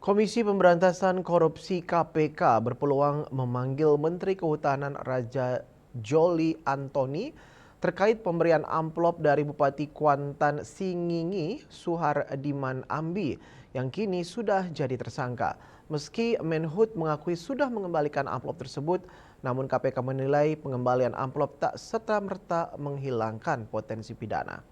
Komisi Pemberantasan Korupsi (KPK) berpeluang memanggil Menteri Kehutanan Raja Joli Antony terkait pemberian amplop dari Bupati Kuantan Singingi Suhardiman Ambi yang kini sudah jadi tersangka. Meski Menhub mengakui sudah mengembalikan amplop tersebut, namun KPK menilai pengembalian amplop tak serta-merta menghilangkan potensi pidana.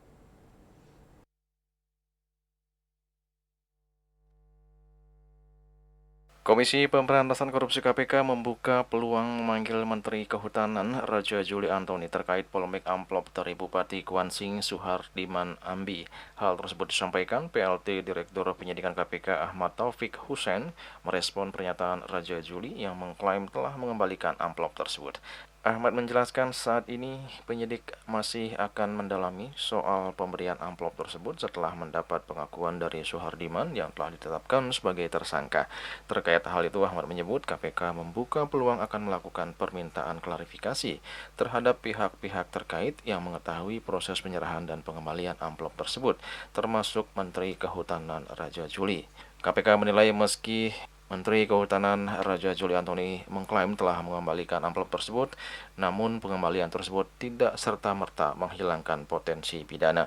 Komisi Pemberantasan Korupsi KPK membuka peluang memanggil Menteri Kehutanan Raja Juli Antony terkait polemik amplop dari Bupati Kuansing Suhardiman Ambi. Hal tersebut disampaikan PLT Direktur Penyidikan KPK Ahmad Taufik Hussein merespon pernyataan Raja Juli yang mengklaim telah mengembalikan amplop tersebut. Ahmad menjelaskan saat ini penyidik masih akan mendalami soal pemberian amplop tersebut setelah mendapat pengakuan dari Suhardiman yang telah ditetapkan sebagai tersangka. Terkait hal itu, Ahmad menyebut KPK membuka peluang akan melakukan permintaan klarifikasi terhadap pihak-pihak terkait yang mengetahui proses penyerahan dan pengembalian amplop tersebut, termasuk Menteri Kehutanan Raja Juli. KPK menilai meski Menteri Kehutanan Raja Juli Antony mengklaim telah mengembalikan amplop tersebut, namun pengembalian tersebut tidak serta-merta menghilangkan potensi pidana.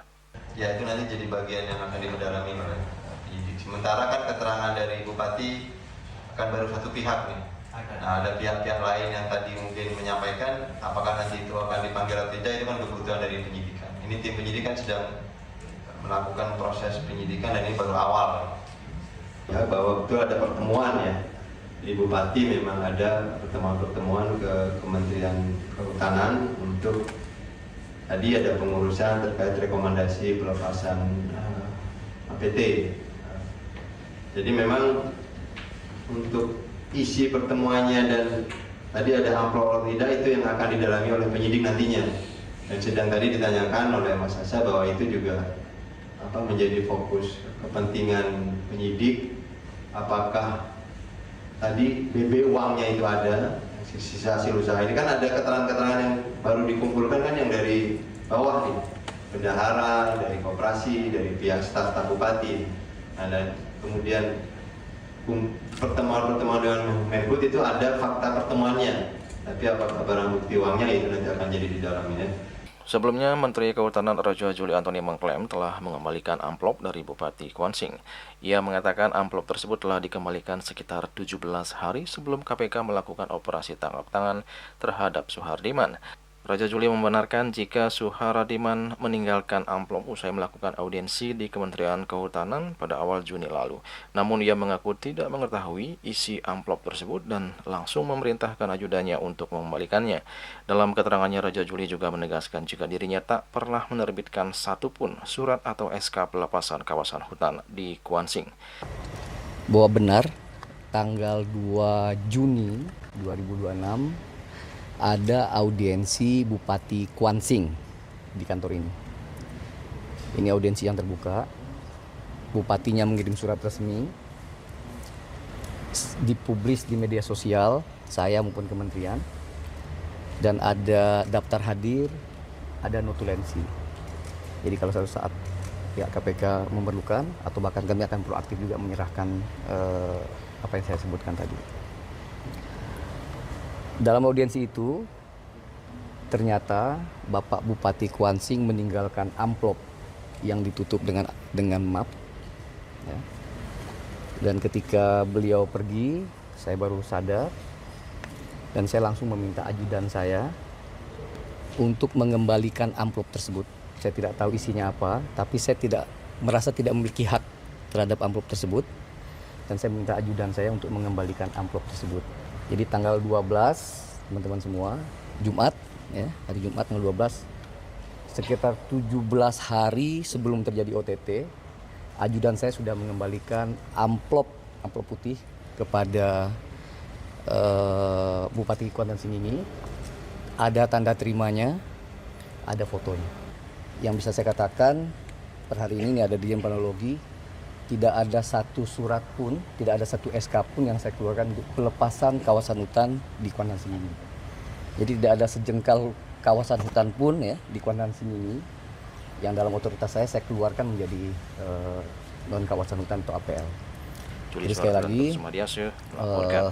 Ya, itu nanti jadi bagian yang akan didalami oleh penyidik. Sementara kan keterangan dari Bupati kan baru satu pihak nih. Nah, ada pihak-pihak lain yang tadi mungkin menyampaikan apakah nanti itu akan dipanggil atau tidak, itu kan kebutuhan dari penyidikan. Ini tim penyidikan sedang melakukan proses penyidikan dan ini baru awal. Ya, bahwa betul ada pertemuan ya. Di Bupati memang ada pertemuan-pertemuan ke Kementerian Kehutanan untuk tadi ada pengurusan terkait rekomendasi pelepasan APT. Jadi memang untuk isi pertemuannya dan tadi ada amplop atau tidak itu yang akan didalami oleh penyidik nantinya. Dan sedang tadi ditanyakan oleh Mas Asa bahwa itu juga menjadi fokus kepentingan penyidik, apakah tadi BB uangnya itu ada, sisa hasil usaha ini kan ada keterangan-keterangan yang baru dikumpulkan kan yang dari bawah nih, bendahara, dari koperasi, dari pihak staf bupati. Nah, dan kemudian pertemuan-pertemuan dengan Menhub itu ada fakta pertemuannya, tapi apakah barang bukti uangnya itu nanti akan jadi didalami ya. Sebelumnya, Menteri Kehutanan Raja Juli Antony mengklaim telah mengembalikan amplop dari Bupati Kuansing. Ia mengatakan amplop tersebut telah dikembalikan sekitar 17 hari sebelum KPK melakukan operasi tangkap tangan terhadap Suhardiman. Raja Juli membenarkan jika Suhardiman meninggalkan amplop usai melakukan audiensi di Kementerian Kehutanan pada awal Juni lalu. Namun ia mengaku tidak mengetahui isi amplop tersebut dan langsung memerintahkan ajudannya untuk mengembalikannya. Dalam keterangannya, Raja Juli juga menegaskan jika dirinya tak pernah menerbitkan satupun surat atau SK pelepasan kawasan hutan di Kuansing. Bahwa benar tanggal 2 Juni 2026 ada audiensi Bupati Kuansing di kantor ini. Ini audiensi yang terbuka. Bupatinya mengirim surat resmi, dipublis di media sosial, saya maupun kementerian, dan ada daftar hadir, ada notulensi. Jadi kalau suatu saat pihak KPK memerlukan, atau bahkan kami akan proaktif juga menyerahkan apa yang saya sebutkan tadi. Dalam audiensi itu, ternyata Bapak Bupati Kuansing meninggalkan amplop yang ditutup dengan map. Ya. Dan ketika beliau pergi, saya baru sadar dan saya langsung meminta ajudan saya untuk mengembalikan amplop tersebut. Saya tidak tahu isinya apa, tapi saya merasa tidak memiliki hak terhadap amplop tersebut, dan saya minta ajudan saya untuk mengembalikan amplop tersebut. Jadi tanggal 12, teman-teman semua, Jumat, ya, hari Jumat tanggal 12, sekitar 17 hari sebelum terjadi OTT, ajudan saya sudah mengembalikan amplop putih kepada Bupati Kuantan Singingi. Ada tanda terimanya, ada fotonya. Yang bisa saya katakan per hari ini ada Dirjen Planologi, tidak ada satu surat pun, tidak ada satu SK pun yang saya keluarkan untuk pelepasan kawasan hutan di Kuantan Singingi. Jadi tidak ada sejengkal kawasan hutan pun ya di Kuantan Singingi yang dalam otoritas saya keluarkan menjadi non kawasan hutan atau APL. Jadi sekali lagi, Sumadiase, eh, melaporkan.